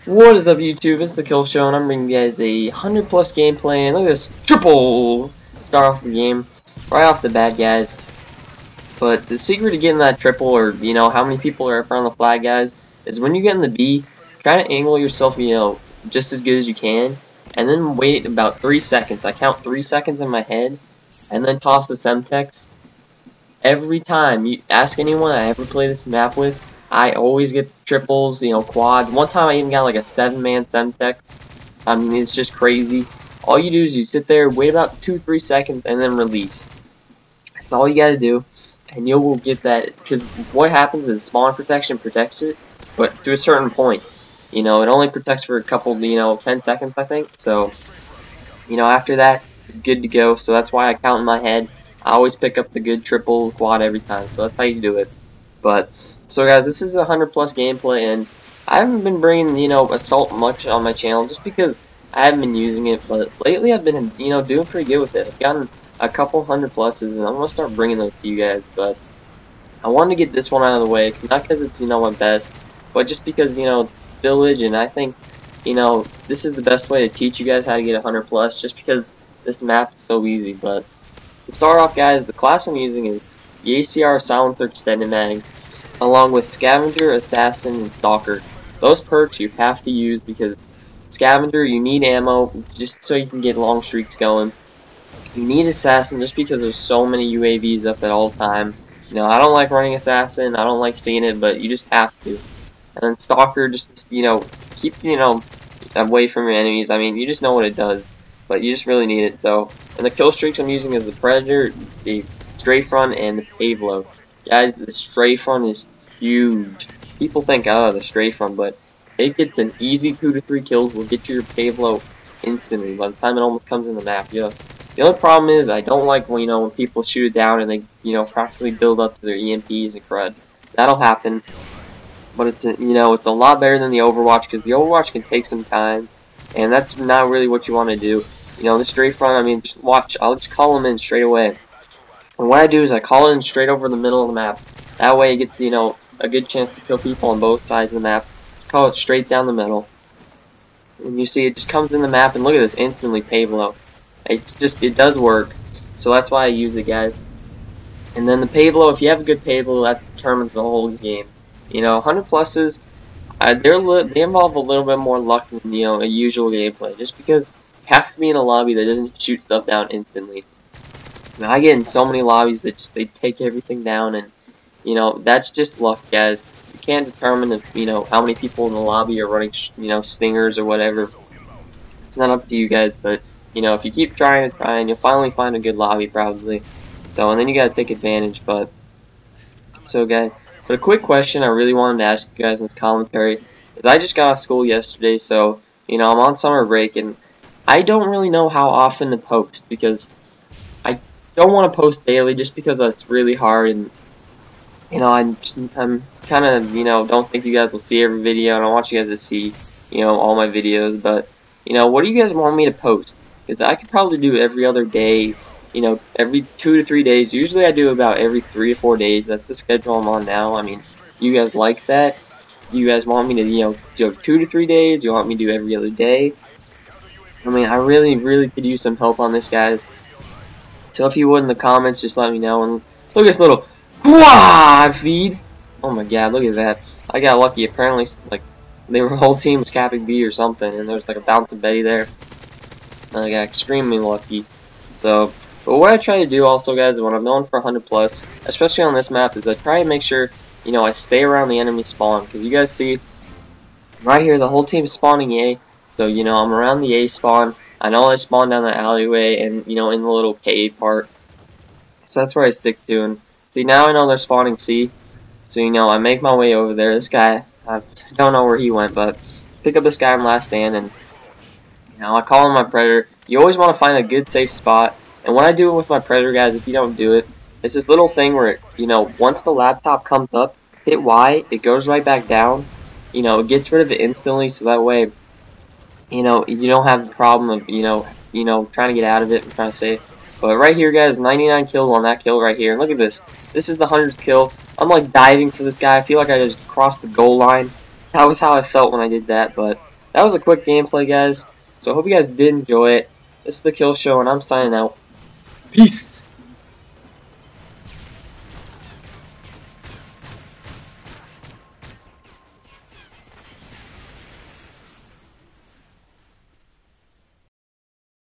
What is up, YouTube? It's the Kill Show, and I'm bringing you guys a 100+ gameplay. And look at this triple! Start off the game right off the bat, guys. But the secret to getting that triple, or how many people are up around the flag, guys, is when you get in the B, try to angle yourself, just as good as you can, and then wait about 3 seconds. I count 3 seconds in my head, and then toss the Semtex. Every time you ask anyone I ever play this map with, I always get triples, quads. One time I even got like a 7-man Semtex. I mean, it's just crazy. All you do is you sit there, wait about 2-3 seconds, and then release. That's all you gotta do, and you will get that. Because what happens is spawn protection protects it, but to a certain point. It only protects for a couple, 10 seconds, I think. So, after that, good to go. So that's why I count in my head. I always pick up the good triple quad every time. So that's how you do it. But so guys, this is a 100+ gameplay, and I haven't been bringing assault much on my channel just because I haven't been using it. But lately I've been doing pretty good with it. I've gotten a couple 100+s, and I'm gonna start bringing those to you guys. But I wanted to get this one out of the way, not because it's my best, but just because village, and I think this is the best way to teach you guys how to get 100+, just because this map is so easy. But to start off, guys, the class I'm using is the ACR Silencer Extended Mags, along with Scavenger, Assassin, and Stalker. Those perks you have to use because Scavenger, you need ammo just so you can get long streaks going. You need Assassin just because there's so many UAVs up at all time. I don't like running Assassin, I don't like seeing it, but you just have to. And then Stalker, just keep away from your enemies. I mean, you just know what it does, but you just really need it. So, and the kill streaks I'm using is the Predator, the Strafe Run, and the Pavlo. Guys, the Strafe Run is huge. People think, oh, the Strafe Run, but it gets an easy 2 to 3 kills. Will get you your Pavlo instantly by the time it almost comes in the map. The only problem is I don't like when people shoot it down and they practically build up to their EMPs and crud. That'll happen, but it's it's a lot better than the Overwatch, because the Overwatch can take some time, and that's not really what you want to do. The Strafe Run, I mean, just watch. I'll just call them in straight away. And what I do is I call it in straight over the middle of the map. That way it gets, a good chance to kill people on both sides of the map. Call it straight down the middle. And you see it just comes in the map, and look at this, instantly Pavlo. It does work. So that's why I use it, guys. And then the Pavlo, if you have a good Pavlo, that determines the whole game. 100+s, they involve a little bit more luck than, a usual gameplay. Just because you have to be in a lobby that doesn't shoot stuff down instantly. Now, I get in so many lobbies that they take everything down, and that's just luck, guys. You can't determine if how many people in the lobby are running stingers or whatever. It's not up to you guys, but if you keep trying, you'll finally find a good lobby probably. So, and then you gotta take advantage. But a quick question I really wanted to ask you guys in this commentary is, I just got off school yesterday, so I'm on summer break, and I don't really know how often to post, because I don't want to post daily just because that's really hard, and I'm kind of don't think you guys will see every video, and I want you guys to see all my videos. But what do you guys want me to post? Because I could probably do every other day, every 2 to 3 days. Usually I do about every 3 to 4 days. That's the schedule I'm on now. I mean, you guys like that? You guys want me to do 2 to 3 days? You want me to do every other day? I mean, I really could use some help on this, guys. So if you would in the comments, just let me know. And look at this little quad feed. Oh my god, look at that. I got lucky. Apparently, like, the whole team was capping B or something, and there was like a bouncing Betty there. And I got extremely lucky. So, but what I try to do also, guys, when I'm going for 100+, especially on this map, is I try to make sure, I stay around the enemy spawn. Because you guys see, right here, the whole team is spawning A. So, I'm around the A spawn. I know they spawn down the alleyway and, in the little cave part. So that's where I stick to. And see, now I know they're spawning C. So, I make my way over there. This guy, I don't know where he went, but pick up this guy in last stand, and I call him my Predator. You always want to find a good safe spot. And when I do it with my Predator, guys, if you don't do it, it's this little thing where, once the laptop comes up, hit Y, it goes right back down. It gets rid of it instantly, so that way, you don't have the problem of, trying to get out of it. I'm trying to say. But right here, guys, 99 kills on that kill right here. And look at this. This is the 100th kill. I'm like diving for this guy. I feel like I just crossed the goal line. That was how I felt when I did that. But that was a quick gameplay, guys. So I hope you guys did enjoy it. This is the Kill Show, and I'm signing out. Peace!